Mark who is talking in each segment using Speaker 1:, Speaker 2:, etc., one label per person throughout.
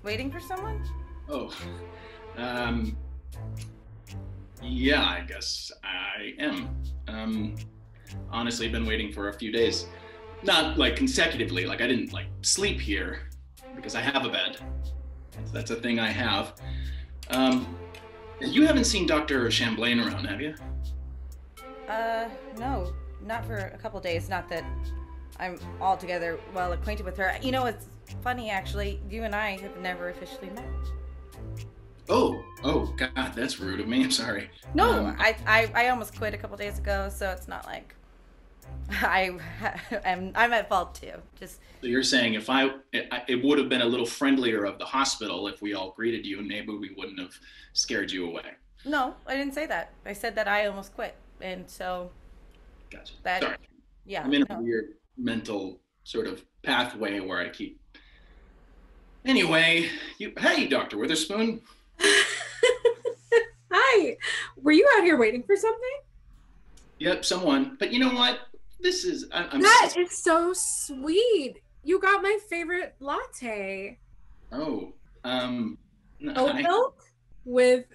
Speaker 1: waiting for someone?
Speaker 2: Oh, yeah, I guess I am. Honestly, I've been waiting for a few days. Not like consecutively, like I didn't like sleep here because I have a bed. That's a thing I have. You haven't seen Dr. Chamblain around, have you?
Speaker 1: No, not for a couple days. Not that I'm altogether well acquainted with her. You know, it's funny actually. You and I have never officially met.
Speaker 2: Oh, God, that's rude of me. I'm sorry.
Speaker 1: No, I almost quit a couple days ago, so it's not like I'm at fault too. Just
Speaker 2: So you're saying if it would have been a little friendlier of the hospital if we all greeted you, and maybe we wouldn't have scared you away.
Speaker 1: no, I didn't say that. I said that I almost quit, and so
Speaker 2: Gotcha.
Speaker 1: that
Speaker 2: Sorry.
Speaker 1: yeah.
Speaker 2: I'm in a
Speaker 1: No.
Speaker 2: weird mental sort of pathway where I keep. Anyway, hey, Dr. Witherspoon.
Speaker 3: Hi. Were you out here waiting for something?
Speaker 2: Yep, someone. But you know what? This is
Speaker 3: That is so sweet. You got my favorite latte.
Speaker 2: Oh,
Speaker 3: Oat milk with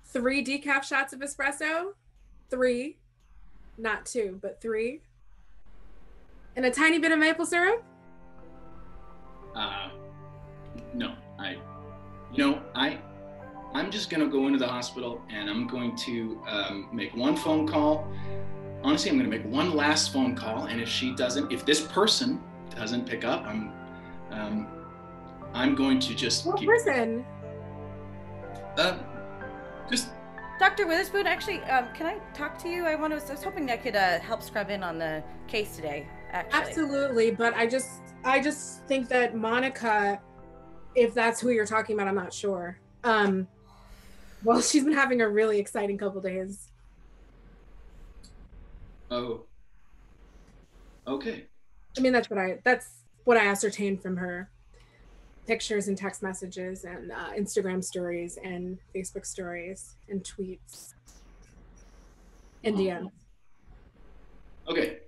Speaker 3: 3 decaf shots of espresso. 3, not 2, but 3. And a tiny bit of maple syrup.
Speaker 2: No, I'm just gonna go into the hospital and I'm going to make one phone call. Honestly, I'm gonna make one last phone call, and if this person doesn't pick up, I'm going to just
Speaker 3: What person?
Speaker 2: Just
Speaker 1: Dr. Witherspoon, actually, can I talk to you? I was hoping I could help scrub in on the case today. Actually,
Speaker 3: Absolutely, but I just think that Monica, if that's who you're talking about, I'm not sure. Well, she's been having a really exciting couple days.
Speaker 2: Oh. Okay.
Speaker 3: I mean, that's what I ascertained from her pictures and text messages and Instagram stories and Facebook stories and tweets and DMs.
Speaker 2: Okay.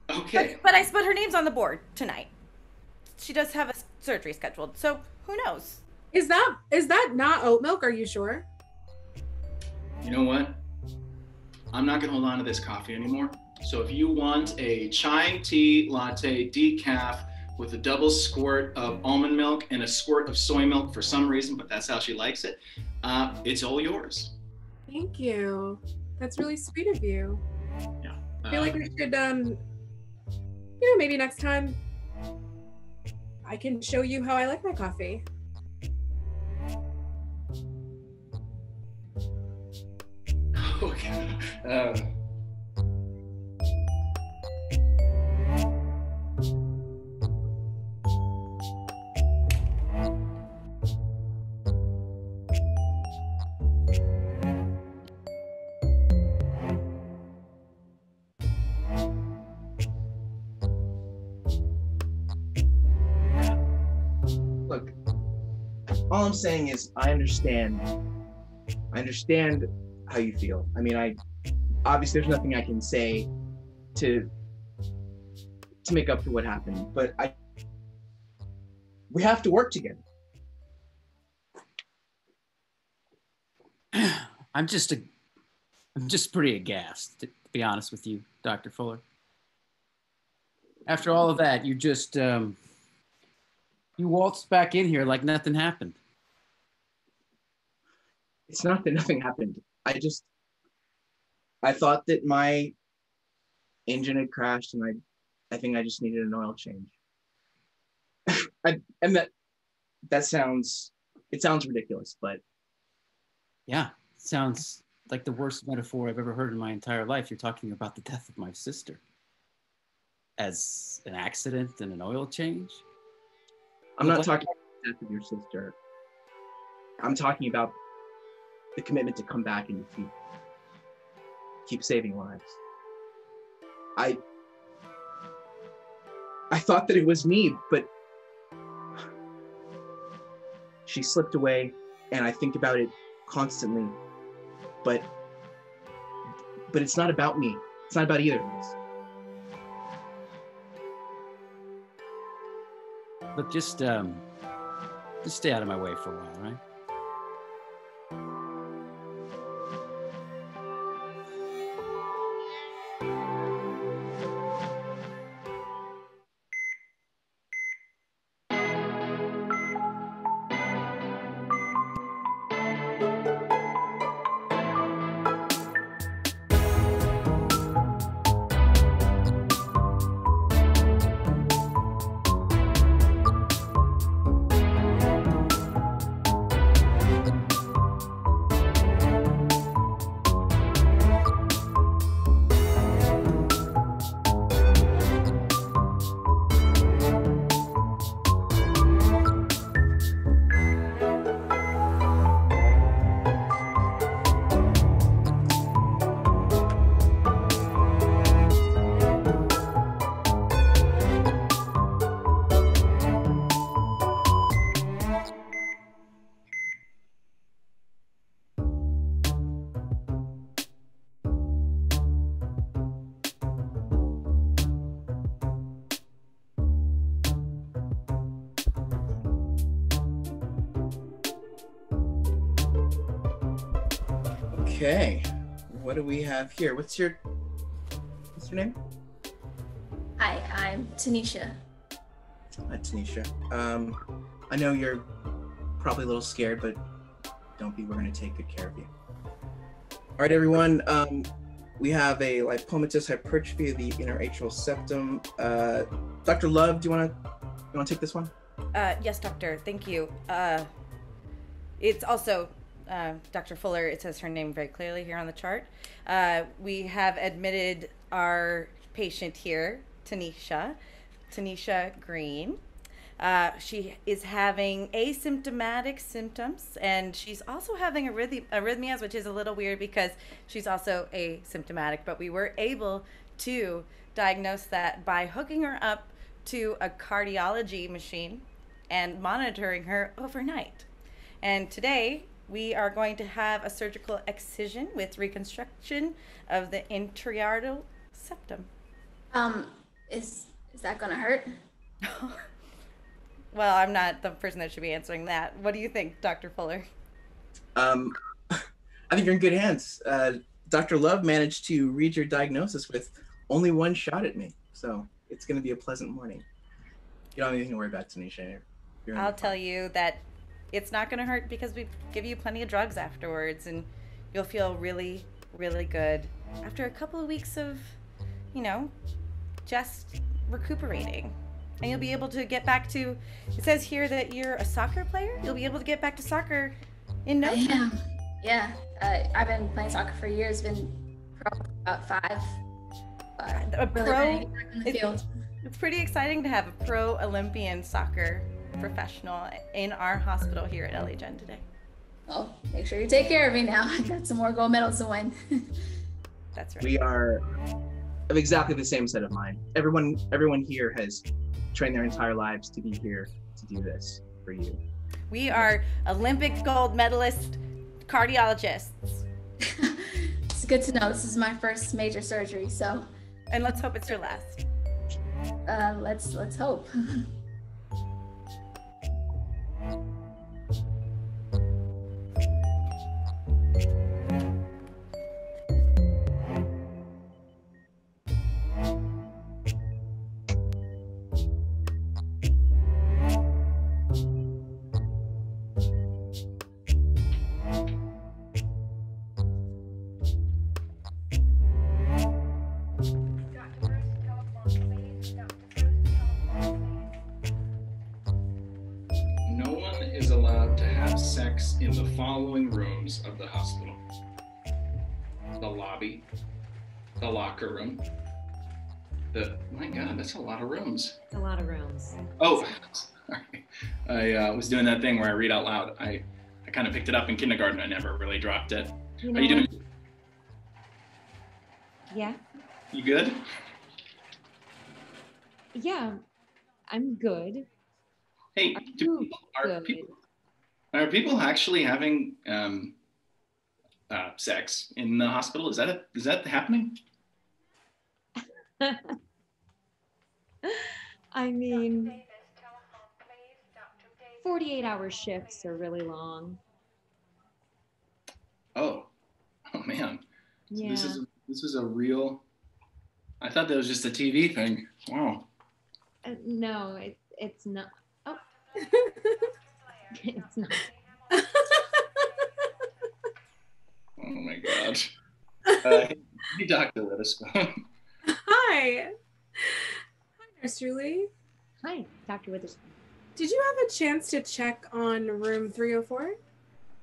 Speaker 1: But her name's on the board tonight. She does have a surgery scheduled, so who knows?
Speaker 3: Is that not oat milk? Are you sure?
Speaker 2: You know what? I'm not gonna hold on to this coffee anymore. So if you want a chai tea latte decaf with a double squirt of almond milk and a squirt of soy milk for some reason, but that's how she likes it, it's all yours.
Speaker 3: Thank you. That's really sweet of you.
Speaker 2: Yeah.
Speaker 3: I feel like we should, maybe next time I can show you how I like my coffee.
Speaker 2: Okay.
Speaker 4: Look, all I'm saying is I understand how you feel. I mean, obviously there's nothing I can say to make up for what happened, but we have to work together.
Speaker 5: I'm just pretty aghast, to be honest with you, Dr. Fuller. After all of that, you just you waltzed back in here like nothing happened.
Speaker 4: It's not that nothing happened. I thought that my engine had crashed, and I think I just needed an oil change. And that sounds ridiculous, but
Speaker 5: yeah, it sounds like the worst metaphor I've ever heard in my entire life. You're talking about the death of my sister as an accident and an oil change.
Speaker 4: I'm not talking about the death of your sister. I'm talking about the commitment to come back and keep saving lives. I thought that it was me, but she slipped away, and I think about it constantly. But it's not about me. It's not about either of us.
Speaker 5: Look, just Just stay out of my way for a while, right?
Speaker 4: Okay, what do we have here? What's your name?
Speaker 6: Hi, I'm Tanisha.
Speaker 4: Hi, Tanisha. I know you're probably a little scared, but don't be. We're going to take good care of you. All right, everyone. We have a lipomatous hypertrophy of the inner atrial septum. Dr. Love, do you want to take this one?
Speaker 1: Yes, doctor. Thank you. It's also Dr. Fuller. It says her name very clearly here on the chart. We have admitted our patient here, Tanisha Greene. She is having asymptomatic symptoms, and she's also having arrhythmias, which is a little weird because she's also asymptomatic, but we were able to diagnose that by hooking her up to a cardiology machine and monitoring her overnight. And today we are going to have a surgical excision with reconstruction of the intra-aortic septum.
Speaker 6: Is that gonna hurt?
Speaker 1: Well, I'm not the person that should be answering that. What do you think, Dr. Fuller?
Speaker 4: I think you're in good hands. Dr. Love managed to read your diagnosis with only one shot at me, so it's going to be a pleasant morning. You don't have anything to worry about, Tanisha.
Speaker 1: I'll tell you that it's not going to hurt because we give you plenty of drugs afterwards, and you'll feel really, really good after a couple of weeks of, just recuperating. And you'll be able to get back to, it says here that you're a soccer player. You'll be able to get back to soccer in no time.
Speaker 6: Yeah. I've been playing soccer for years, been pro for about 5.
Speaker 1: A
Speaker 6: really
Speaker 1: pro,
Speaker 6: in the field.
Speaker 1: It's pretty exciting to have a pro Olympian soccer professional in our hospital here at LHN today.
Speaker 6: Well, make sure you take care of me now. I got some more gold medals to win.
Speaker 1: That's right.
Speaker 4: We are of exactly the same set of mind. Everyone here has trained their entire lives to be here to do this for you.
Speaker 1: We are Olympic gold medalist cardiologists.
Speaker 6: It's good to know. This is my first major surgery, so.
Speaker 1: And let's hope it's your last.
Speaker 6: Let's hope.
Speaker 2: In the following rooms of the hospital: the lobby, the locker room, my God, that's a lot of rooms.
Speaker 7: A lot of rooms.
Speaker 2: Oh, sorry. I was doing that thing where I read out loud. I kind of picked it up in kindergarten. I never really dropped it.
Speaker 7: You know
Speaker 2: How you doing?
Speaker 7: Yeah.
Speaker 2: You good?
Speaker 7: Yeah, I'm good.
Speaker 2: Hey, are people actually having sex in the hospital? Is that happening?
Speaker 7: I mean, 48-hour shifts are really long.
Speaker 2: Oh man. So
Speaker 7: Yeah.
Speaker 2: this is a real. I thought that was just a TV thing. Wow.
Speaker 7: No, it's not. Oh, it's not.
Speaker 2: Oh my God. Hey, Dr. Witherspoon.
Speaker 3: Hi. Hi, Nurse Julie.
Speaker 7: Hi, Dr. Witherspoon.
Speaker 3: Did you have a chance to check on room 304?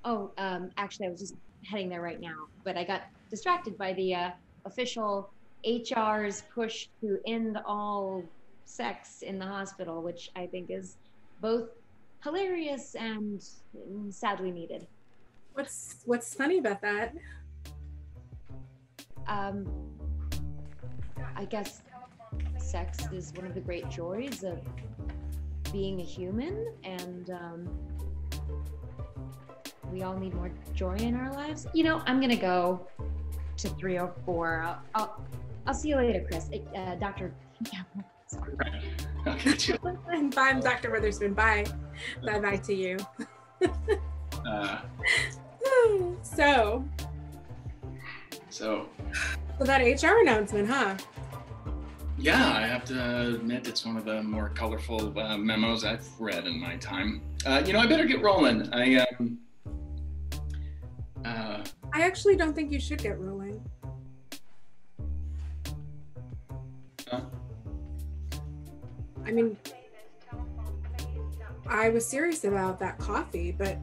Speaker 7: Oh, actually, I was just heading there right now, but I got distracted by the official HR's push to end all sex in the hospital, which I think is both hilarious and sadly needed.
Speaker 3: What's funny about that?
Speaker 7: I guess sex is one of the great joys of being a human, and we all need more joy in our lives. You know, I'm gonna go to 304. I'll see you later, Chris. Doctor. Yeah, sorry.
Speaker 2: Okay, Julie.
Speaker 3: Bye, I'm Dr. Witherspoon. Bye. Bye to you. So that HR announcement, huh?
Speaker 2: Yeah, I have to admit it's one of the more colorful memos I've read in my time. I better get rolling.
Speaker 3: I actually don't think you should get rolling. I mean, I was serious about that coffee, but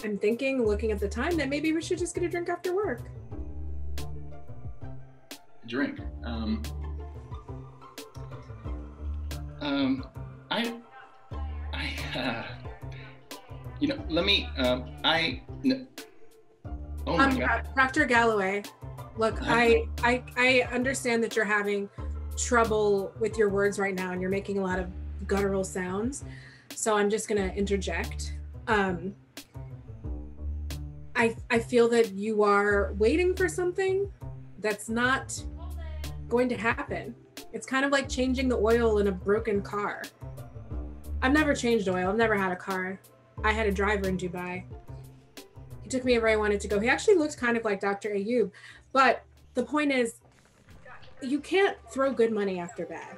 Speaker 3: I'm thinking, looking at the time, that maybe we should just get a drink after work.
Speaker 2: Drink. Let me. Oh my God.
Speaker 3: Dr. Galloway, look, I understand that you're having trouble with your words right now, and you're making a lot of guttural sounds. So I'm just gonna interject. I feel that you are waiting for something that's not going to happen. It's kind of like changing the oil in a broken car. I've never changed oil. I've never had a car. I had a driver in Dubai. He took me where I wanted to go. He actually looked kind of like Dr. Ayub. But the point is, you can't throw good money after bad.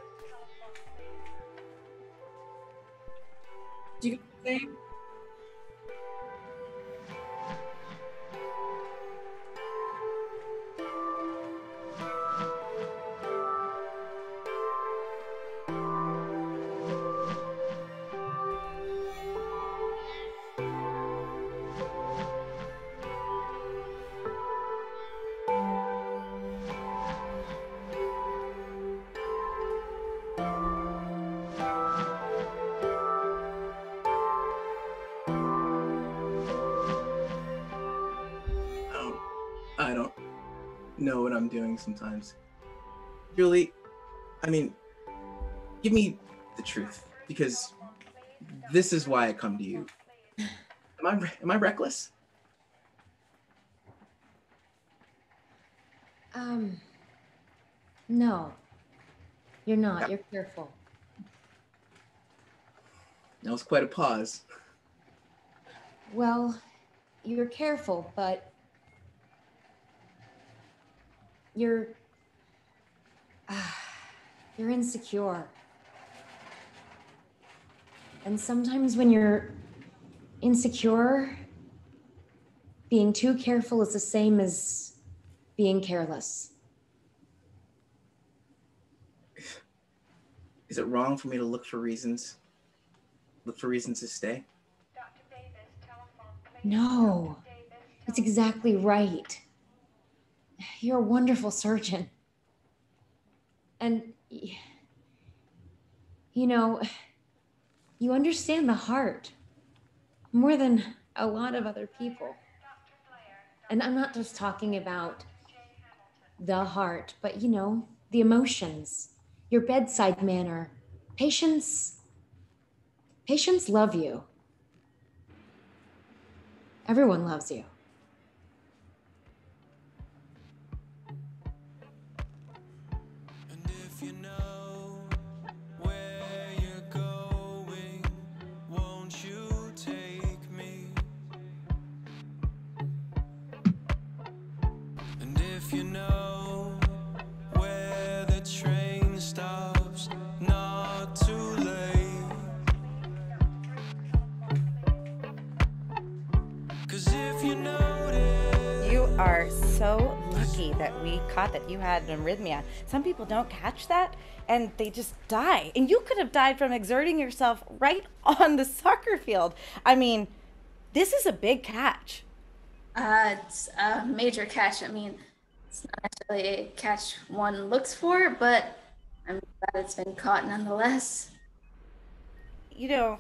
Speaker 3: Do you get what I'm saying?
Speaker 4: I don't know what I'm doing sometimes. Julie, I mean, give me the truth, because this is why I come to you. Am I reckless?
Speaker 7: No, you're not. You're careful.
Speaker 4: That was quite a pause.
Speaker 7: Well, you're careful, but you're insecure. And sometimes when you're insecure, being too careful is the same as being careless.
Speaker 4: Is it wrong for me to look for reasons to stay?
Speaker 7: No, it's exactly right. You're a wonderful surgeon. And, you know, you understand the heart more than a lot of other people. And I'm not just talking about the heart, but, you know, the emotions, your bedside manner. Patients love you. Everyone loves you.
Speaker 8: And if you know where you're going, won't if you know where the train stops, not too late. 'Cause if you notice,
Speaker 1: You are so lucky that we caught that you had an arrhythmia. Some people don't catch that and they just die. And you could have died from exerting yourself right on the soccer field. I mean, this is a big catch.
Speaker 6: It's a major catch. I mean, it's not necessarily a catch one looks for, but I'm glad it's been caught nonetheless.
Speaker 1: You know,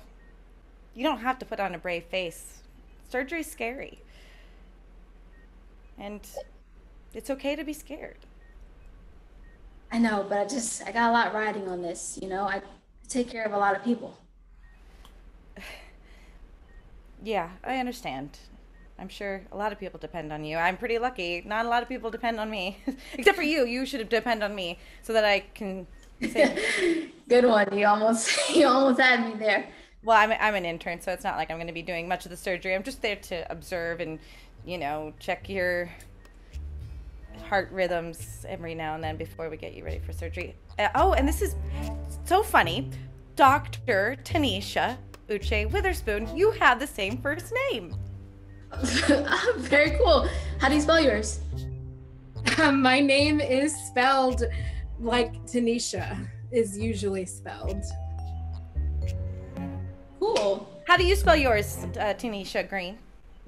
Speaker 1: you don't have to put on a brave face. Surgery's scary. And it's okay to be scared.
Speaker 6: I know, but I got a lot riding on this, you know? I take care of a lot of people.
Speaker 1: Yeah, I understand. I'm sure a lot of people depend on you. I'm pretty lucky. Not a lot of people depend on me. Except for you. You should depend on me so that I can say...
Speaker 6: Good one. You almost had me there.
Speaker 1: Well, I'm an intern, so it's not like I'm going to be doing much of the surgery. I'm just there to observe and, check your heart rhythms every now and then before we get you ready for surgery. And this is so funny. Dr. Tanisha Witherspoon, you have the same first name.
Speaker 6: Very cool. How do you spell yours?
Speaker 3: My name is spelled like Tanisha is usually spelled.
Speaker 6: Cool.
Speaker 1: How do you spell yours, Tanisha Greene?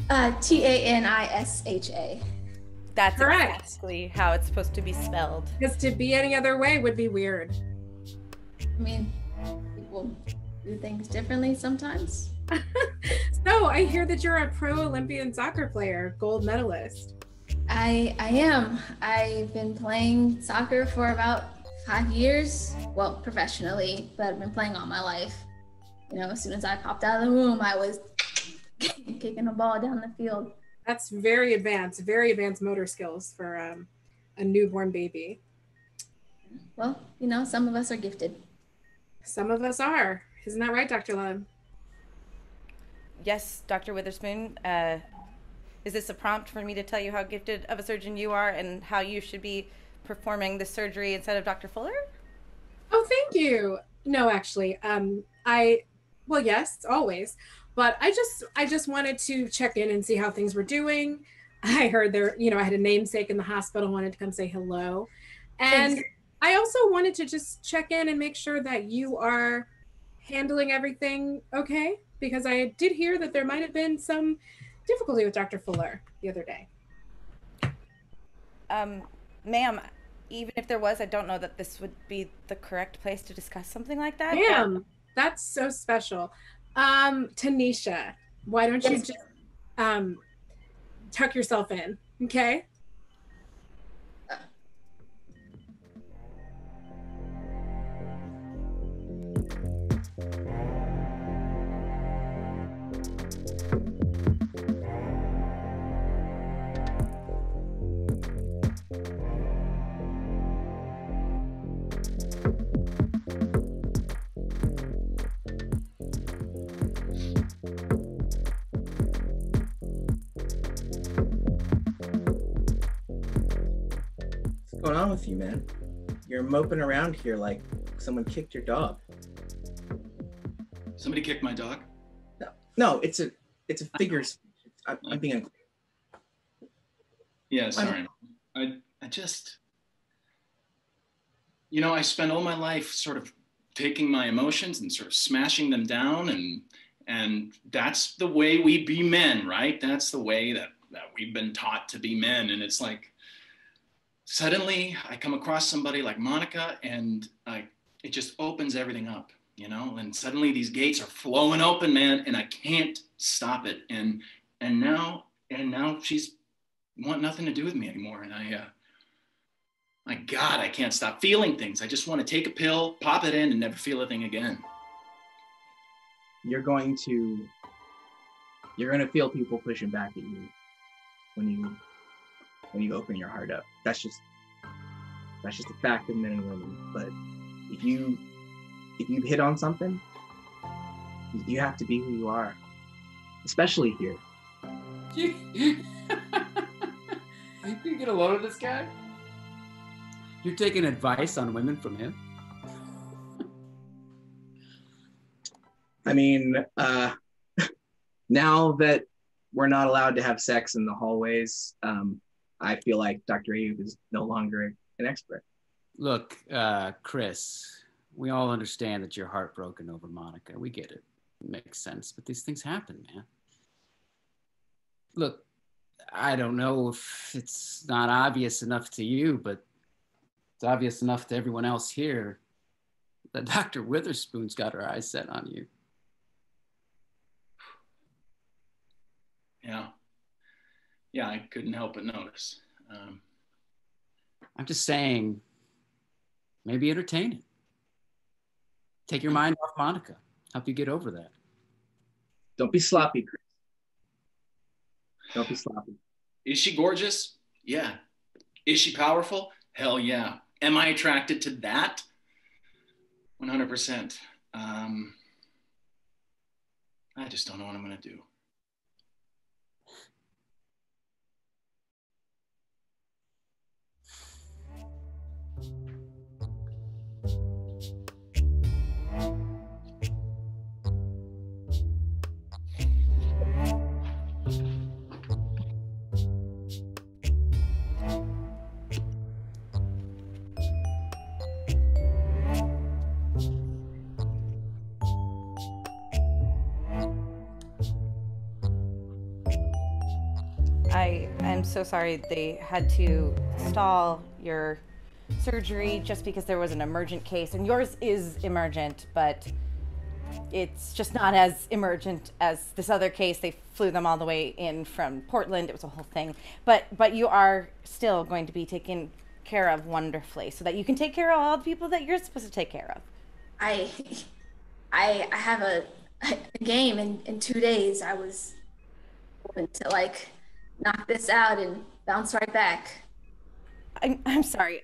Speaker 6: Tanisha.
Speaker 1: That's
Speaker 3: correct.
Speaker 1: Exactly how it's supposed to be spelled.
Speaker 3: Because to be any other way would be weird.
Speaker 6: I mean, people do things differently sometimes.
Speaker 3: So I hear that you're a pro Olympian soccer player, gold medalist.
Speaker 6: I am. I've been playing soccer for about 5 years. Well, professionally, but I've been playing all my life. As soon as I popped out of the womb, I was kicking a ball down the field.
Speaker 3: That's very advanced motor skills for a newborn baby.
Speaker 6: Well, some of us are gifted.
Speaker 3: Some of us are. Isn't that right, Dr. Love?
Speaker 1: Yes, Dr. Witherspoon. Is this a prompt for me to tell you how gifted of a surgeon you are and how you should be performing the surgery instead of Dr. Fuller?
Speaker 3: Oh, thank you. No, actually, well, yes, always. But I just wanted to check in and see how things were doing. I heard I had a namesake in the hospital, wanted to come say hello. And
Speaker 6: Thanks.
Speaker 3: I also wanted to just check in and make sure that you are handling everything okay, because I did hear that there might have been some difficulty with Dr. Fuller the other day.
Speaker 1: Ma'am, even if there was, I don't know that this would be the correct place to discuss something like that.
Speaker 3: Ma'am, that's so special. Tanisha, why don't you just tuck yourself in, okay?
Speaker 4: What's going on with you, man? You're moping around here like someone kicked your dog.
Speaker 2: Somebody kicked my dog?
Speaker 4: No, it's a figure. I'm being unclear.
Speaker 2: Yeah, sorry. I just, I spent all my life sort of taking my emotions and sort of smashing them down, and that's the way we be men, right? That's the way that we've been taught to be men. And it's like, suddenly I come across somebody like Monica and it just opens everything up, and suddenly these gates are flowing open, man, and I can't stop it. And now she's want nothing to do with me anymore. And my God, I can't stop feeling things. I just want to take a pill, pop it in, and never feel a thing again.
Speaker 4: You're going to feel people pushing back at you when you open your heart up. That's just a fact of men and women. But if you hit on something, you have to be who you are, especially here.
Speaker 5: You can get a load of this guy? You're taking advice on women from him?
Speaker 4: I mean, now that we're not allowed to have sex in the hallways, I feel like Dr. Ayub is no longer an expert.
Speaker 5: Look, Chris, we all understand that you're heartbroken over Monica. We get it. It makes sense. But these things happen, man. Look, I don't know if it's not obvious enough to you, but it's obvious enough to everyone else here that Dr. Witherspoon's got her eyes set on you.
Speaker 2: Yeah, I couldn't help but notice.
Speaker 5: I'm just saying, maybe entertain it. Take your mind off Monica. Help you get over that.
Speaker 4: Don't be sloppy, Chris. Don't be sloppy.
Speaker 2: Is she gorgeous? Yeah. Is she powerful? Hell yeah. Am I attracted to that? 100%. I just don't know what I'm going to do.
Speaker 1: I'm so sorry they had to stall your surgery just because there was an emergent case, and yours is emergent, but it's just not as emergent as this other case. They flew them all the way in from Portland. It was a whole thing, but you are still going to be taken care of wonderfully, so that you can take care of all the people that you're supposed to take care of.
Speaker 6: I have a game in 2 days. I was hoping to like knock this out and bounce right back.
Speaker 1: I'm sorry.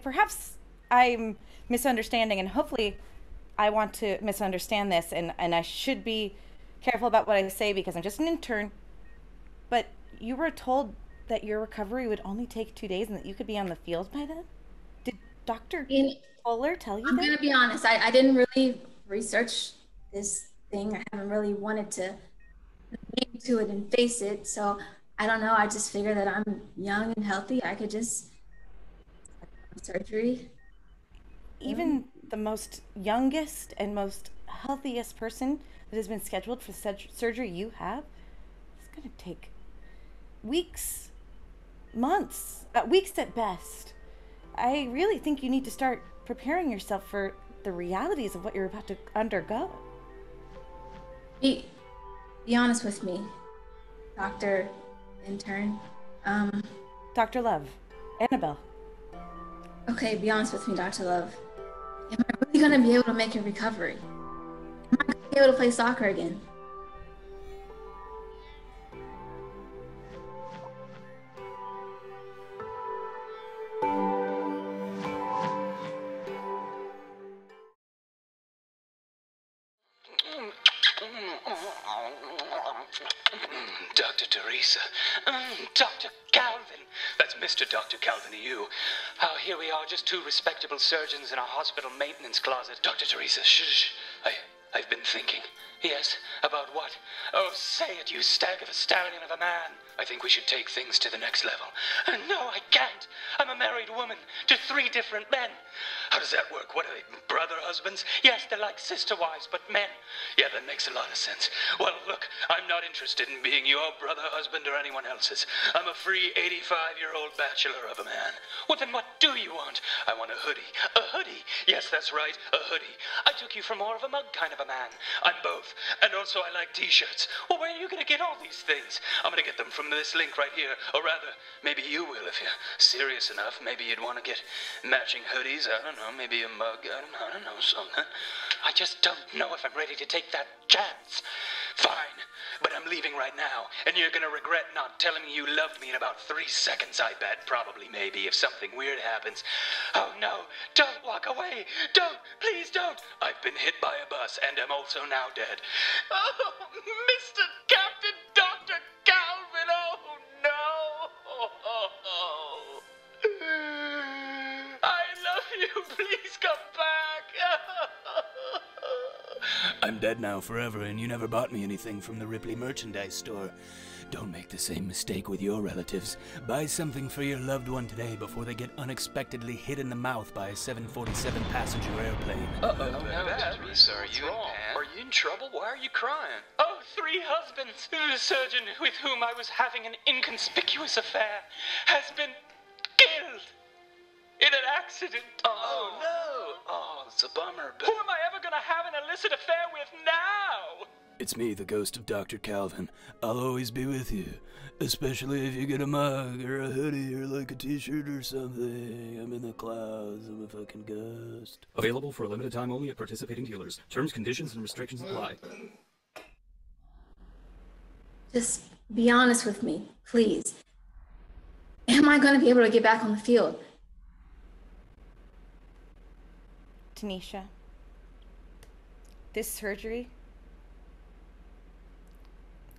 Speaker 1: Perhaps I'm misunderstanding, and hopefully I want to misunderstand this, and I should be careful about what I say because I'm just an intern. But you were told that your recovery would only take 2 days and that you could be on the field by then? Did Dr. Fuller tell you that?
Speaker 6: I'm gonna be honest, I didn't really research this thing. I haven't really wanted to get into it and face it, so I don't know. I just figured that I'm young and healthy. I could just have surgery.
Speaker 1: Even the most youngest and most healthiest person that has been scheduled for surgery you have, it's going to take weeks, months, weeks at best. I really think you need to start preparing yourself for the realities of what you're about to undergo.
Speaker 6: Be honest with me, Dr. Intern.
Speaker 1: Dr. Love, Annabelle.
Speaker 6: Okay, be honest with me, Dr. Love. Am I really gonna be able to make a recovery? Am I gonna be able to play soccer again?
Speaker 9: Dr. Teresa. Dr. Calvin. That's Mr. Dr. Calvin to you. Oh, here we are, just two respectable surgeons in a hospital maintenance closet. Dr. Teresa, shh. I've been thinking. Yes, about what? Oh, say it, you stag of a stallion of a man. I think we should take things to the next level. No, I can't. I'm a married woman to 3 different men. How does that work? What are they, brother husbands? Yes, they're like sister wives, but men. Yeah, that makes a lot of sense. Well, look, I'm not interested in being your brother husband or anyone else's. I'm a free 85-year-old bachelor of a man. Well, then what do you want? I want a hoodie. A hoodie? Yes, that's right, a hoodie. I took you for more of a mug kind of a man. I'm both. And also I like t-shirts. Well, where are you gonna get all these things? I'm gonna get them from this link right here. Or rather, maybe you will if you're serious enough. Maybe you'd want to get matching hoodies. I don't know, maybe a mug. I don't know, something. I just don't know if I'm ready to take that chance. Fine, but I'm leaving right now, and you're gonna regret not telling me you loved me in about 3 seconds, I bet. Probably, maybe, if something weird happens. Oh no, don't walk away. Don't, please don't. I've been hit by a bus, and am also now dead. Oh, Mr. Captain Dr. Calvin, oh no. you. Please come back.
Speaker 10: I'm dead now forever, and you never bought me anything from the Ripley merchandise store. Don't make the same mistake with your relatives. Buy something for your loved one today before they get unexpectedly hit in the mouth by a 747 passenger airplane.
Speaker 9: Uh-oh. Oh, no, Teresa, are you in pain? Are you in trouble? Why are you crying? Oh, 3 husbands. The surgeon with whom I was having an inconspicuous affair has been killed in an accident. Oh, no. Oh, it's a bummer, but... Who am I ever gonna have an illicit affair with now?
Speaker 10: It's me, the ghost of Dr. Calvin. I'll always be with you. Especially if you get a mug or a hoodie or like a t-shirt or something. I'm in the clouds. I'm a fucking ghost.
Speaker 11: Available for a limited time only at participating dealers. Terms, conditions, and restrictions apply.
Speaker 6: Just be honest with me, please. Am I going to be able to get back on the field?
Speaker 1: Tanisha, this surgery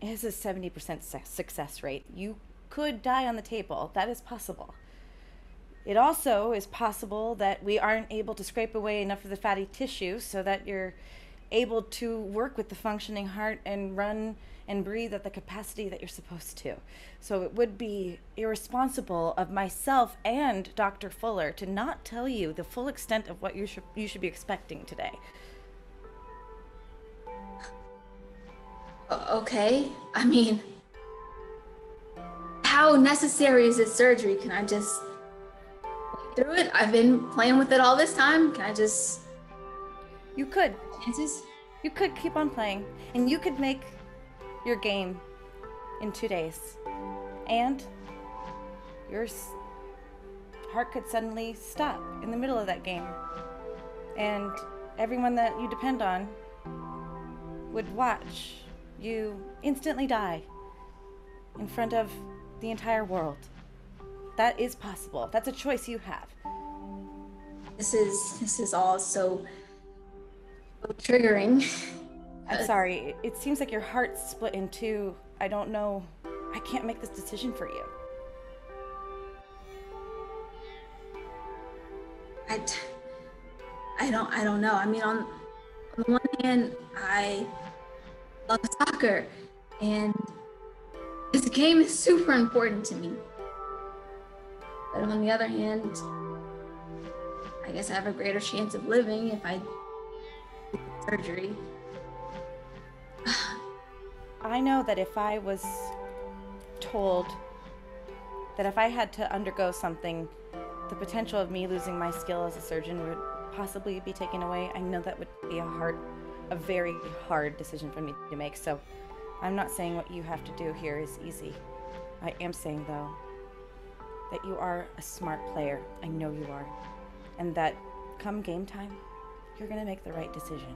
Speaker 1: has a 70% success rate. You could die on the table. That is possible. It also is possible that we aren't able to scrape away enough of the fatty tissue so that you're able to work with the functioning heart and run and breathe at the capacity that you're supposed to. So it would be irresponsible of myself and Dr. Fuller to not tell you the full extent of what you should be expecting today.
Speaker 6: Okay, I mean, how necessary is this surgery? Can I just get through it? I've been playing with it all this time. Can I just...
Speaker 1: You could.
Speaker 6: Chances?
Speaker 1: You could keep on playing, and you could make your game in 2 days. And your heart could suddenly stop in the middle of that game. And everyone that you depend on would watch you instantly die in front of the entire world. That is possible. That's a choice you have.
Speaker 6: This is all so triggering.
Speaker 1: I'm sorry. It seems like your heart's split in two. I don't know. I can't make this decision for you.
Speaker 6: I don't know. I mean, on the one hand, I love soccer, and this game is super important to me. But on the other hand, I guess I have a greater chance of living if I do surgery.
Speaker 1: I know that if I was told that if I had to undergo something, the potential of me losing my skill as a surgeon would possibly be taken away. I know that would be a very hard decision for me to make. So I'm not saying what you have to do here is easy. I am saying, though, that you are a smart player. I know you are. And that come game time, you're going to make the right decision.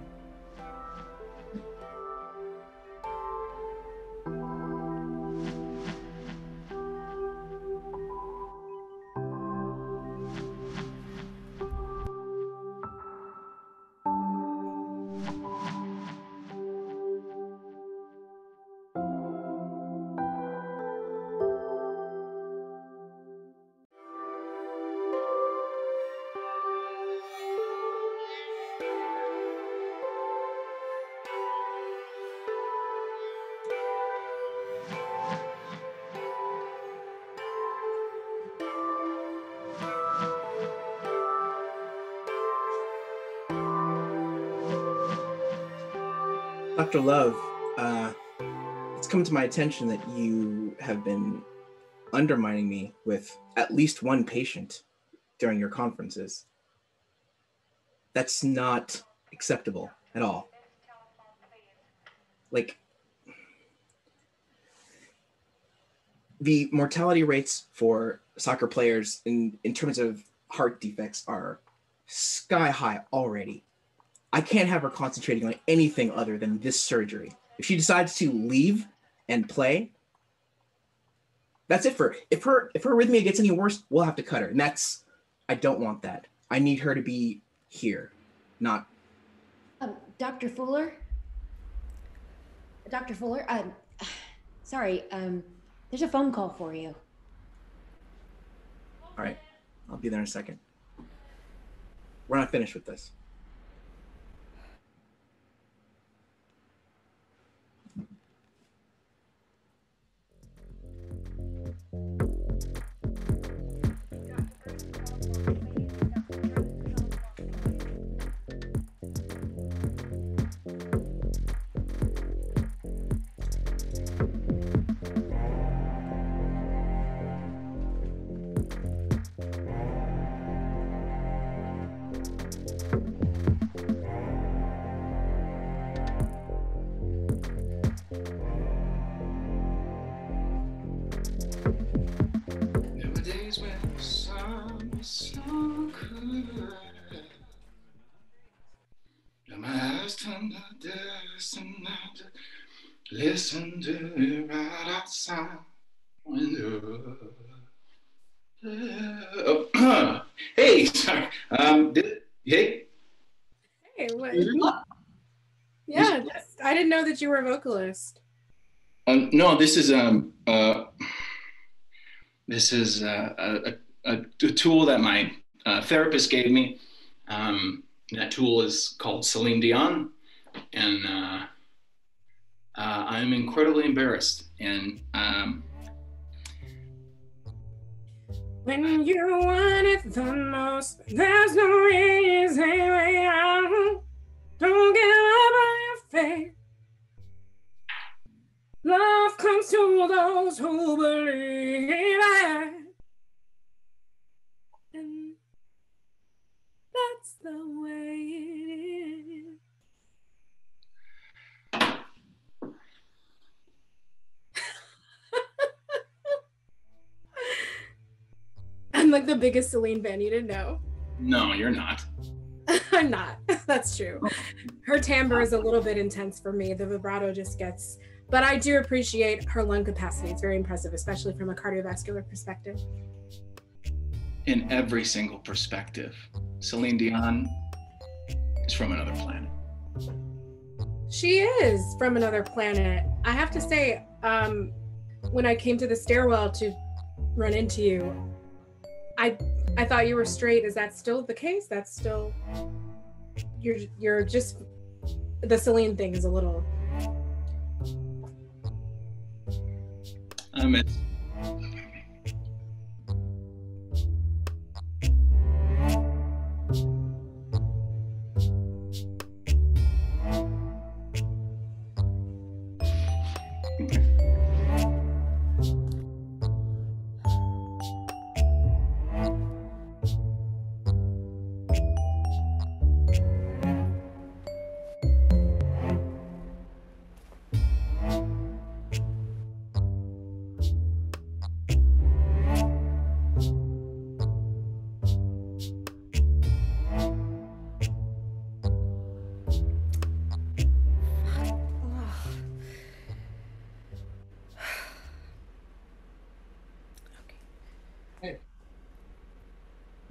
Speaker 4: Dr. Love, it's come to my attention that you have been undermining me with at least one patient during your conferences. That's not acceptable at all. Like, the mortality rates for soccer players in terms of heart defects are sky high already. I can't have her concentrating on anything other than this surgery. If she decides to leave and play, that's it for her. If her arrhythmia gets any worse, we'll have to cut her. And I don't want that. I need her to be here, not...
Speaker 7: Dr. Fuller? Dr. Fuller, sorry, there's a phone call for you.
Speaker 4: All right, I'll be there in a second. We're not finished with this.
Speaker 2: There were days when the sun was so cool. And my eyes turned to dust and I just listened to it right outside window. Oh, hey, sorry. Hey.
Speaker 3: Hey, what? Yeah, I didn't know that you were a vocalist.
Speaker 2: No, this is a tool that my therapist gave me. That tool is called Celine Dion, and I'm incredibly embarrassed. And
Speaker 3: when you want it the most, there's no easy way out. Don't give up on your faith. Love comes to those who believe it. And that's the way it is. I'm like the biggest Celine fan, you didn't know.
Speaker 2: no, you're not.
Speaker 3: I'm not. That's true. Her timbre is a little bit intense for me. The vibrato just gets, but I do appreciate her lung capacity. It's very impressive, especially from a cardiovascular perspective.
Speaker 2: In every single perspective, Celine Dion is from another planet.
Speaker 3: She is from another planet. I have to say, when I came to the stairwell to run into you, I thought you were straight. Is that still the case? That's still, you're just, the Celine thing is a little.
Speaker 2: I mean,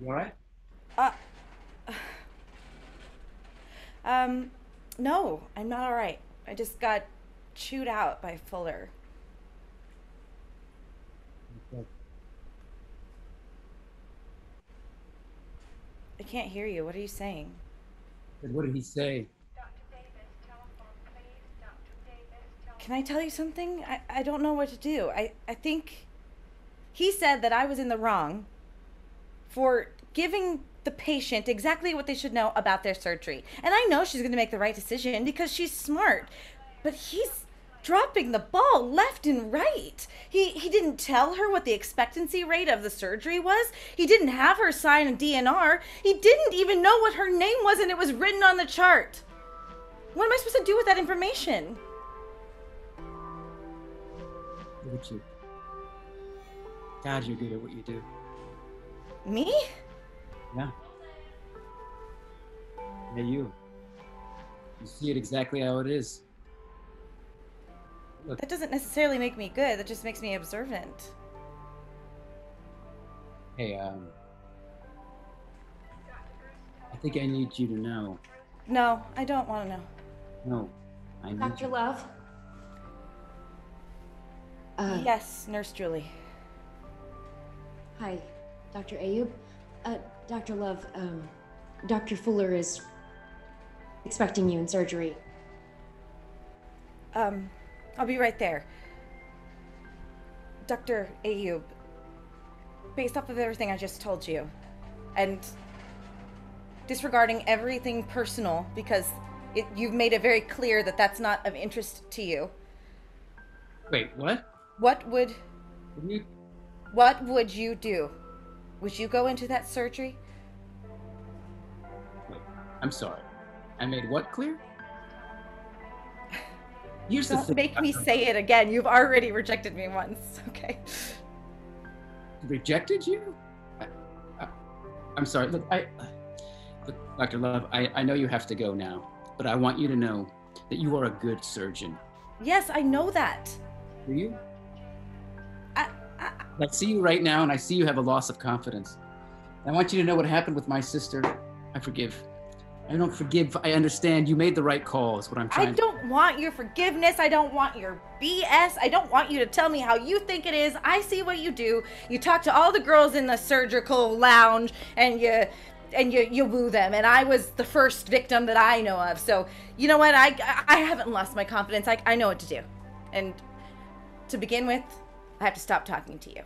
Speaker 5: You all right?
Speaker 1: No, I'm not all right. I just got chewed out by Fuller.
Speaker 5: Okay.
Speaker 1: I can't hear you. What are you saying?
Speaker 5: What did he say?
Speaker 1: Can I tell you something? I don't know what to do. I think he said that I was in the wrong for giving the patient exactly what they should know about their surgery. And I know she's going to make the right decision because she's smart. But he's dropping the ball left and right. He didn't tell her what the expectancy rate of the surgery was. He didn't have her sign a DNR. He didn't even know what her name was, and it was written on the chart. What am I supposed to do with that information?
Speaker 5: Look at you. God, you're good at what you do.
Speaker 1: Me?
Speaker 5: Yeah. Yeah, you. You see it exactly how it is. Look.
Speaker 1: That doesn't necessarily make me good. That just makes me observant.
Speaker 5: Hey, I think I need you to know.
Speaker 1: No, I don't want to know.
Speaker 5: No, I need
Speaker 7: Dr.
Speaker 5: you.
Speaker 7: Love?
Speaker 1: Yes, Nurse Julie.
Speaker 7: Hi, Dr. Ayub. Dr. Love, Dr. Fuller is expecting you in surgery.
Speaker 1: I'll be right there. Dr. Ayub, based off of everything I just told you, and disregarding everything personal, because you've made it very clear that that's not of interest to you.
Speaker 5: Wait, what?
Speaker 1: What would you do? Would you go into that surgery?
Speaker 5: Wait, I'm sorry. I made what clear?
Speaker 1: Don't make me say it again. You've already rejected me once, okay?
Speaker 5: Rejected you? I'm sorry. Look, Dr. Love, I know you have to go now, but I want you to know that you are a good surgeon.
Speaker 1: Yes, I know that.
Speaker 5: Do you? I see you right now, and I see you have a loss of confidence. I want you to know what happened with my sister. I forgive. I don't forgive. I understand. You made the right call, is what I'm trying
Speaker 1: to... I don't want your forgiveness. I don't want your BS. I don't want you to tell me how you think it is. I see what you do. You talk to all the girls in the surgical lounge, and you woo them. And I was the first victim that I know of. So, you know what? I haven't lost my confidence. I know what to do. And to begin with, I have to stop talking to you.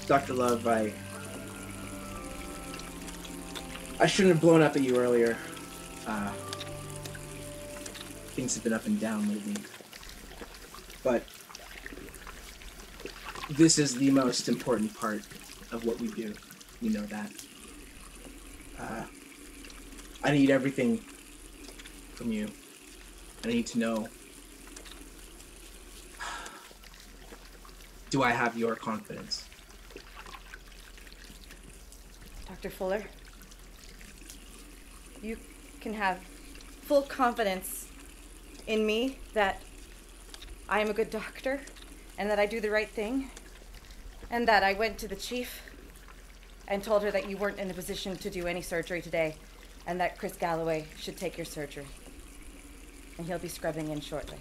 Speaker 4: Dr. Love, I shouldn't have blown up at you earlier. Things have been up and down lately. But this is the most important part of what we do. You know that. I need everything from you. I need to know, do I have your confidence?
Speaker 1: Dr. Fuller, you can have full confidence in me that I am a good doctor and that I do the right thing, and that I went to the chief and told her that you weren't in a position to do any surgery today, and that Chris Galloway should take your surgery. And he'll be scrubbing in shortly.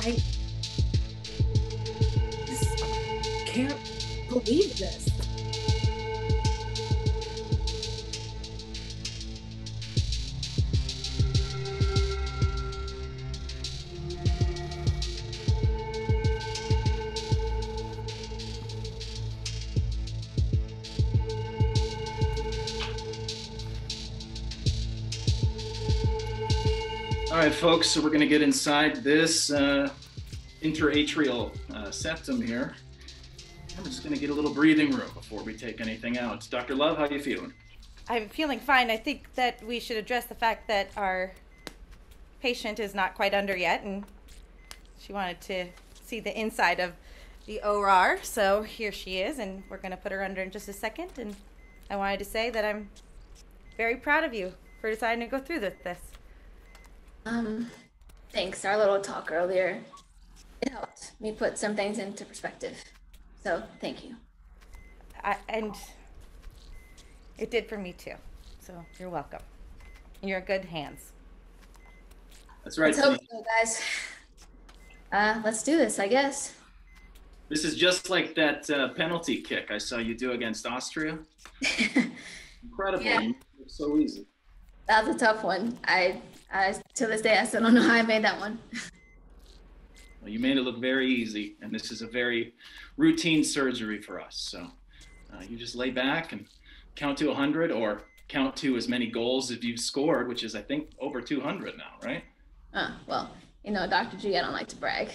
Speaker 3: I just can't believe this.
Speaker 2: All right, folks, so we're going to get inside this interatrial septum here. I'm just going to get a little breathing room before we take anything out. Dr. Love, how are you feeling?
Speaker 1: I'm feeling fine. I think that we should address the fact that our patient is not quite under yet, and she wanted to see the inside of the OR, so here she is, and we're going to put her under in just a second. And I wanted to say that I'm very proud of you for deciding to go through this.
Speaker 6: Thanks. Our little talk earlier, it helped me put some things into perspective. So thank you.
Speaker 1: And it did for me too. So you're welcome. You're in good hands.
Speaker 2: That's right.
Speaker 6: Let's hope so, guys. Let's do this, I guess.
Speaker 2: This is just like that penalty kick I saw you do against Austria. Incredible.
Speaker 6: Yeah.
Speaker 2: So easy.
Speaker 6: That was a tough one. I to this day, I still don't know how I made that one.
Speaker 2: Well, you made it look very easy, and this is a very routine surgery for us. So you just lay back and count to 100, or count to as many goals as you've scored, which is, I think, over 200 now, right?
Speaker 6: Well, you know, Dr. G, I don't like to brag.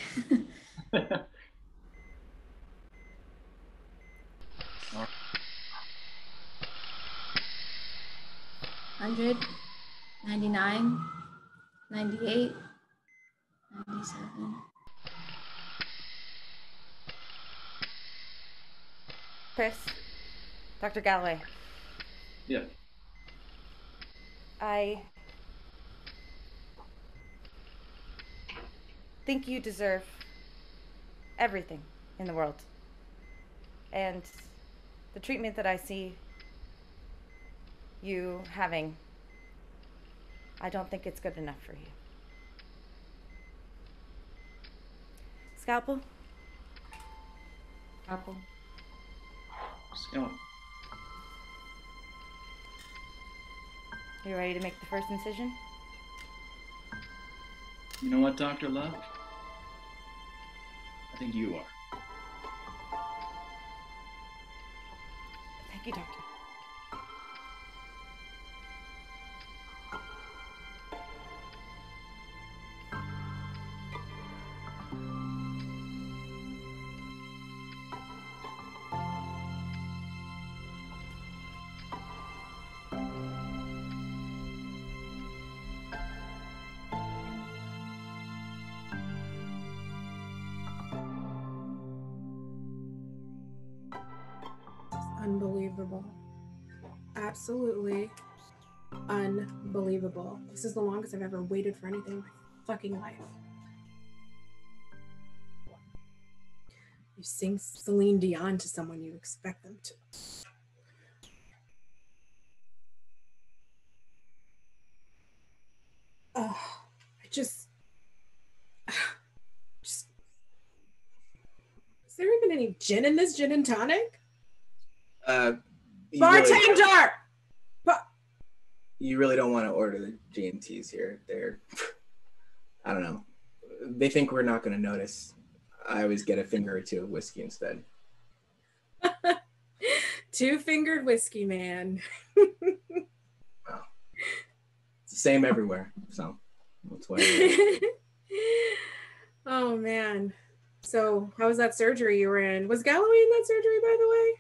Speaker 6: 100, 99, 98, 97.
Speaker 1: Chris, Dr. Galloway.
Speaker 2: Yeah.
Speaker 1: I think you deserve everything in the world. And the treatment that I see you having, I don't think it's good enough for you. Scalpel?
Speaker 2: Scalpel. Scalpel.
Speaker 1: Are you ready to make the first incision?
Speaker 2: You know what, Dr. Love? I think you are.
Speaker 1: Thank you, Doctor.
Speaker 3: Unbelievable. Absolutely unbelievable. This is the longest I've ever waited for anything in my fucking life. You sing Celine Dion to someone, you expect them to. I just, is there even any gin in this gin and tonic? Bartender!
Speaker 4: You really don't want to order the G&Ts here. They're, I don't know. They think we're not going to notice. I always get a finger or two of whiskey instead.
Speaker 3: Two-fingered whiskey man.
Speaker 4: Wow. It's the same everywhere, so that's why.
Speaker 3: Oh man. So how was that surgery you were in? Was Galloway in that surgery, by the way?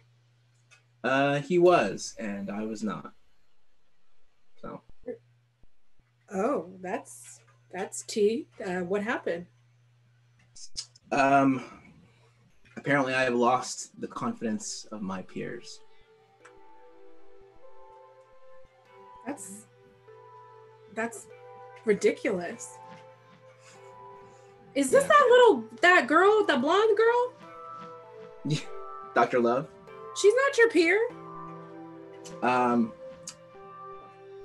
Speaker 4: He was, and I was not. So.
Speaker 3: Oh, that's tea. What happened?
Speaker 4: Apparently I have lost the confidence of my peers.
Speaker 3: That's ridiculous. Is this that girl, the blonde girl?
Speaker 4: Dr. Love?
Speaker 3: She's not your peer?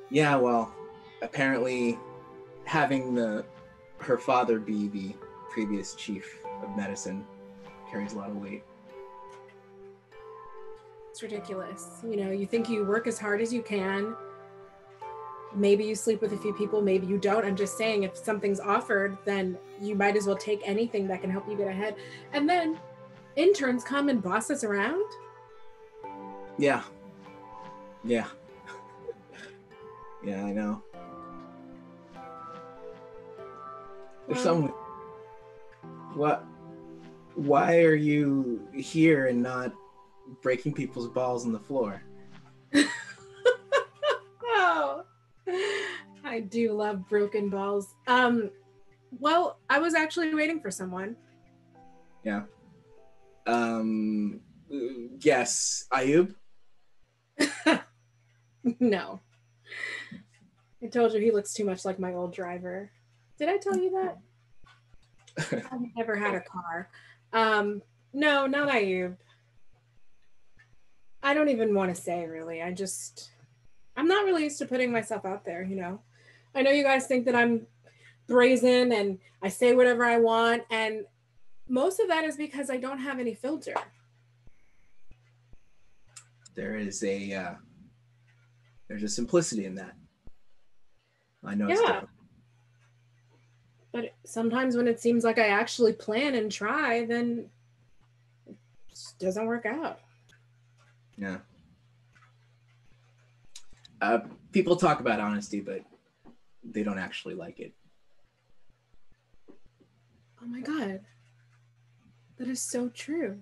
Speaker 4: Yeah, well, apparently having her father be the previous chief of medicine carries a lot of weight.
Speaker 3: It's ridiculous. You know, you think you work as hard as you can. Maybe you sleep with a few people, maybe you don't. I'm just saying, if something's offered, then you might as well take anything that can help you get ahead. And then interns come and boss us around?
Speaker 4: Yeah. Yeah. Yeah, I know. There's some. What? Why are you here and not breaking people's balls on the floor?
Speaker 3: Oh, I do love broken balls. Well, I was actually waiting for someone.
Speaker 4: Yeah. Yes, Ayub?
Speaker 3: No. I told you he looks too much like my old driver. Did I tell you that? I've never had a car. No, not Ayub. I don't even want to say, really. I'm not really used to putting myself out there, you know. I know you guys think that I'm brazen and I say whatever I want, and most of that is because I don't have any filter.
Speaker 4: There's a simplicity in that. I know it's
Speaker 3: Yeah.
Speaker 4: difficult.
Speaker 3: But sometimes when it seems like I actually plan and try, then it just doesn't work out.
Speaker 4: Yeah. People talk about honesty, but they don't actually like it.
Speaker 3: Oh my God. That is so true.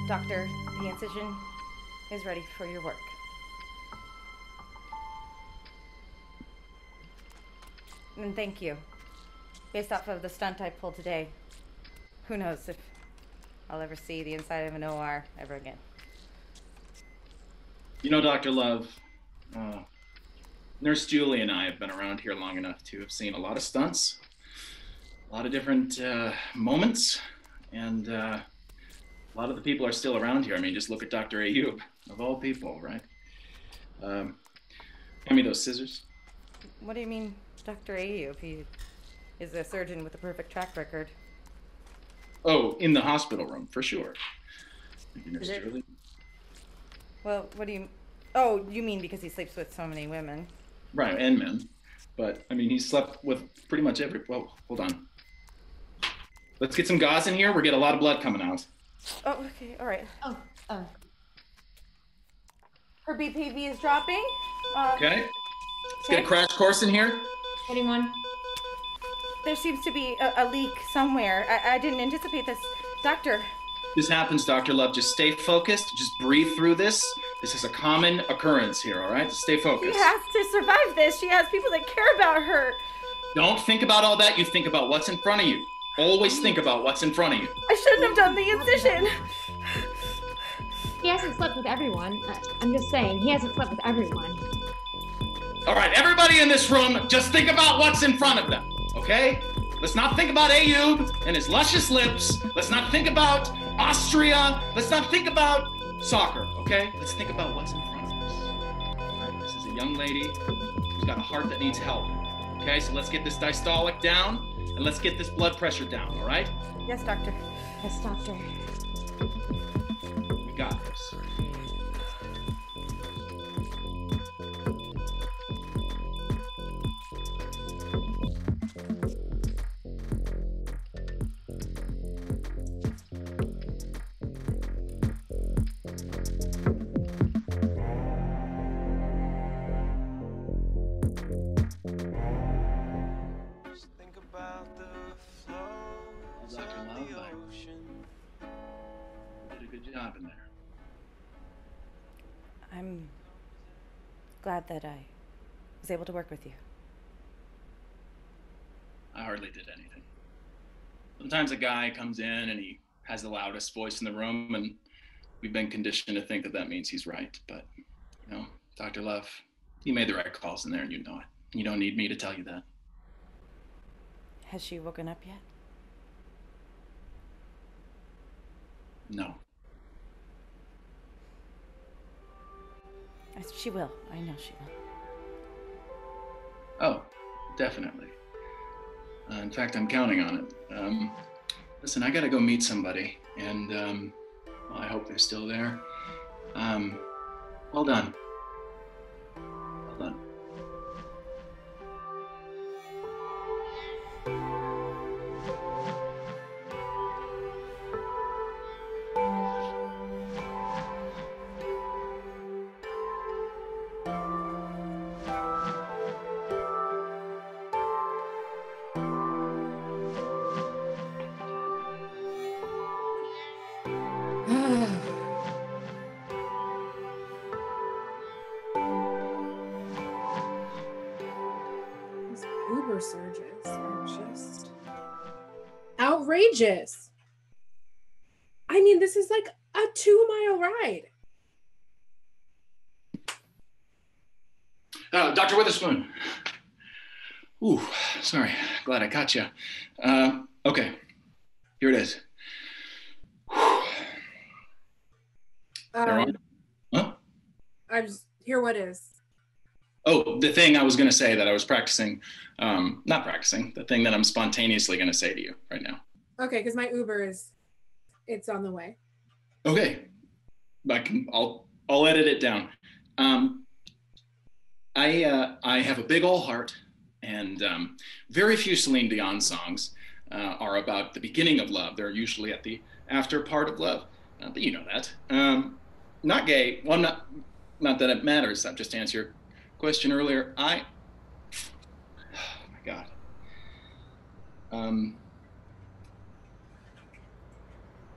Speaker 1: Doctor, the incision is ready for your work. And thank you. Based off of the stunt I pulled today, who knows if I'll ever see the inside of an OR ever again.
Speaker 2: You know, Dr. Love, Nurse Julie and I have been around here long enough to have seen a lot of stunts, a lot of different moments, and a lot of the people are still around here. I mean, just look at Dr. Ayub, of all people, right? Hand me those scissors.
Speaker 1: What do you mean, Dr. Ayub? He is a surgeon with a perfect track record.
Speaker 2: Oh, in the hospital room, for sure. Thank you, Nurse Julie.
Speaker 1: Well, what do you... Oh, you mean because he sleeps with so many women.
Speaker 2: Right, and men. But, I mean, he slept with pretty much every... Whoa, hold on. Let's get some gauze in here. We're getting a lot of blood coming out.
Speaker 1: Oh, okay, all right.
Speaker 7: Oh.
Speaker 1: Her BPV is dropping.
Speaker 2: Okay. Let's get a crash course in here.
Speaker 7: Anyone?
Speaker 1: There seems to be a leak somewhere. I didn't anticipate this. Doctor.
Speaker 2: This happens, Dr. Love. Just stay focused. Just breathe through this. This is a common occurrence here, all right? Just stay
Speaker 1: She
Speaker 2: focused.
Speaker 1: has to survive this. She has people that care about her.
Speaker 2: Don't think about all that. You think about what's in front of you. Always think about what's in front of you.
Speaker 1: I shouldn't have done the incision.
Speaker 7: He hasn't slept with everyone. I'm just saying, he hasn't slept with everyone.
Speaker 2: All right, everybody in this room, just think about what's in front of them, okay? Let's not think about Ayub and his luscious lips. Let's not think about Austria. Let's not think about soccer, okay? Let's think about what's in front of us. All right, this is a young lady who's got a heart that needs help, okay? So let's get this diastolic down and let's get this blood pressure down, all right?
Speaker 1: Yes, doctor.
Speaker 7: Yes, doctor.
Speaker 2: We got this. In there.
Speaker 1: I'm glad that I was able to work with you.
Speaker 2: I hardly did anything. Sometimes a guy comes in and he has the loudest voice in the room, and we've been conditioned to think that that means he's right. But, you know, Dr. Love, you made the right calls in there and you know it. You don't need me to tell you that.
Speaker 1: Has she woken up yet?
Speaker 2: No.
Speaker 1: She will. I know she will.
Speaker 2: Oh, definitely. In fact, I'm counting on it. Listen, I gotta go meet somebody, and well, I hope they're still there. Well done. Well done.
Speaker 3: These Uber surges are just outrageous. I mean, this is like a 2-mile ride.
Speaker 2: Dr. Witherspoon. Ooh, sorry. Glad I caught you. Okay, here it is. They're on. Huh?
Speaker 3: I just hear what is.
Speaker 2: Oh, the thing I was going to say that I was practicing, not practicing, the thing that I'm spontaneously going to say to you right now.
Speaker 3: Okay, because my Uber it's on the way.
Speaker 2: Okay, I'll edit it down. I have a big ol' heart, and very few Celine Dion songs are about the beginning of love. They're usually at the after part of love, but you know that. Not gay. Well, not that it matters. I'm just to answer your question earlier. Oh my God.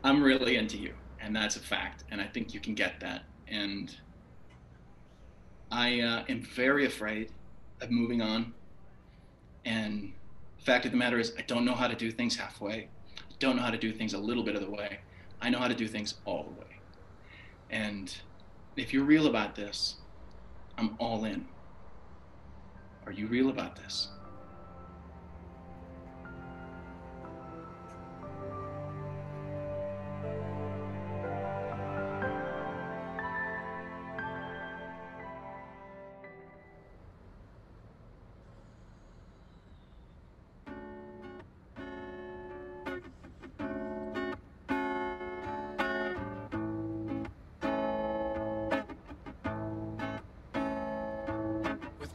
Speaker 2: I'm really into you, and that's a fact, and I think you can get that. And I am very afraid of moving on. And the fact of the matter is, I don't know how to do things halfway. I don't know how to do things a little bit of the way. I know how to do things all the way. And if you're real about this, I'm all in. Are you real about this?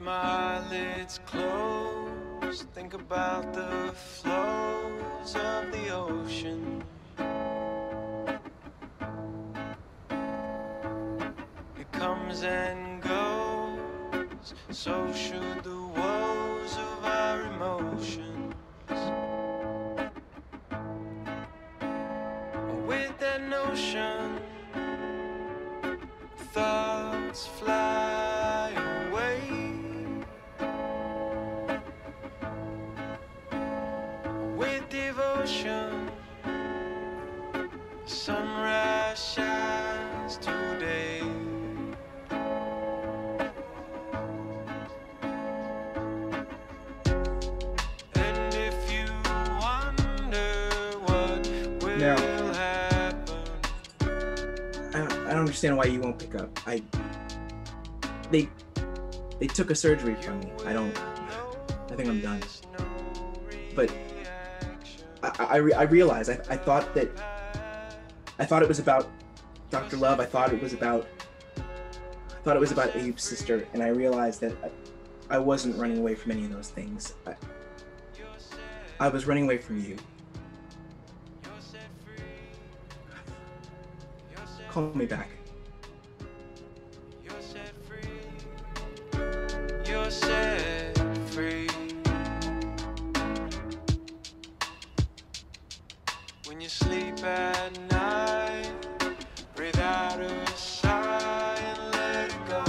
Speaker 8: My lids closed, think about the flows of the ocean. It comes and goes, so should the woes of our emotions. With that notion, thoughts fly away. Devotion, sunrise shines today. And if you wonder what will happen,
Speaker 4: I don't understand why you won't pick up. They took a surgery from me. I think I'm done. But I realized I thought it was about Dr. Love. I thought it was about Abe's sister, and I realized that I wasn't running away from any of those things. I was running away from you. Call me back.
Speaker 8: you're set free. When you sleep at night, breathe out a sigh and let it go.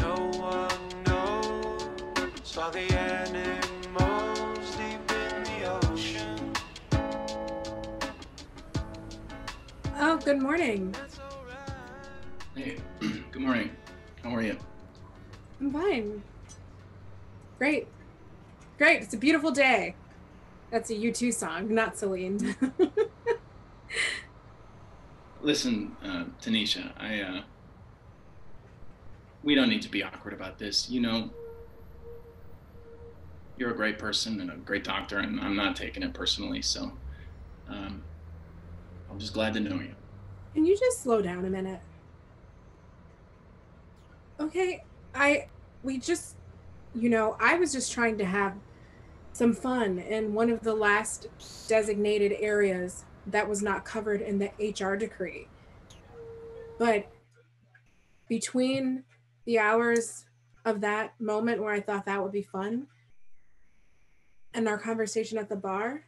Speaker 8: No one knows all the animals deep in the ocean.
Speaker 3: Oh, good morning.
Speaker 2: Hey, good morning. How are you?
Speaker 3: I'm fine. Great. Great. It's a beautiful day. That's a U2 song, not Celine.
Speaker 2: Listen, Tanisha, we don't need to be awkward about this. You know, you're a great person and a great doctor, and I'm not taking it personally, so I'm just glad to know you.
Speaker 3: Can you just slow down a minute? Okay, I was just trying to have some fun in one of the last designated areas that was not covered in the HR decree. But between the hours of that moment where I thought that would be fun and our conversation at the bar,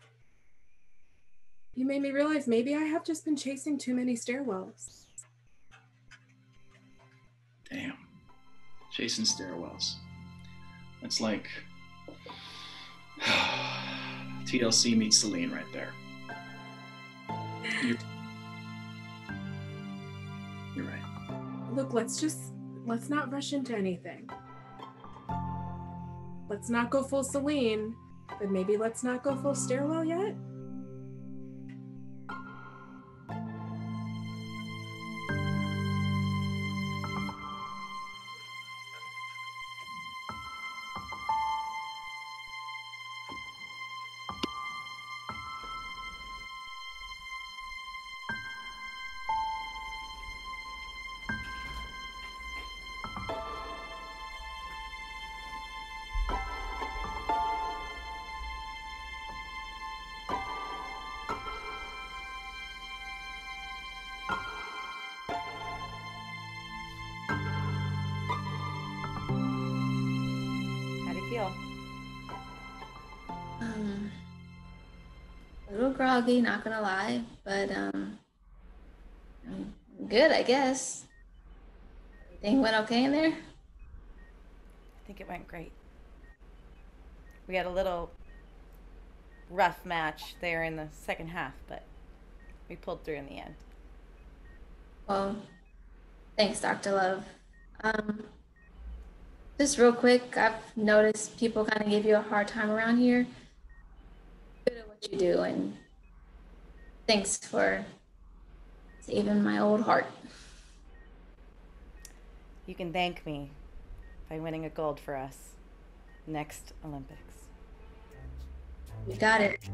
Speaker 3: you made me realize maybe I have just been chasing too many stairwells.
Speaker 2: Damn. Chasing stairwells. That's like TLC meets Celine right there. You're right.
Speaker 3: Look, let's not rush into anything. let's not go full Celine, but maybe let's not go full Stairwell yet.
Speaker 1: How do you feel?
Speaker 6: A little groggy, not gonna lie, but I'm good, I guess. Everything went okay in there?
Speaker 1: I think it went great. We had a little rough match there in the second half, but we pulled through in the end.
Speaker 6: Well, thanks, Dr. Love. Just real quick, I've noticed people kind of give you a hard time around here. Good at what you do, and thanks for saving my old heart.
Speaker 1: You can thank me by winning a gold for us next Olympics.
Speaker 6: You got it.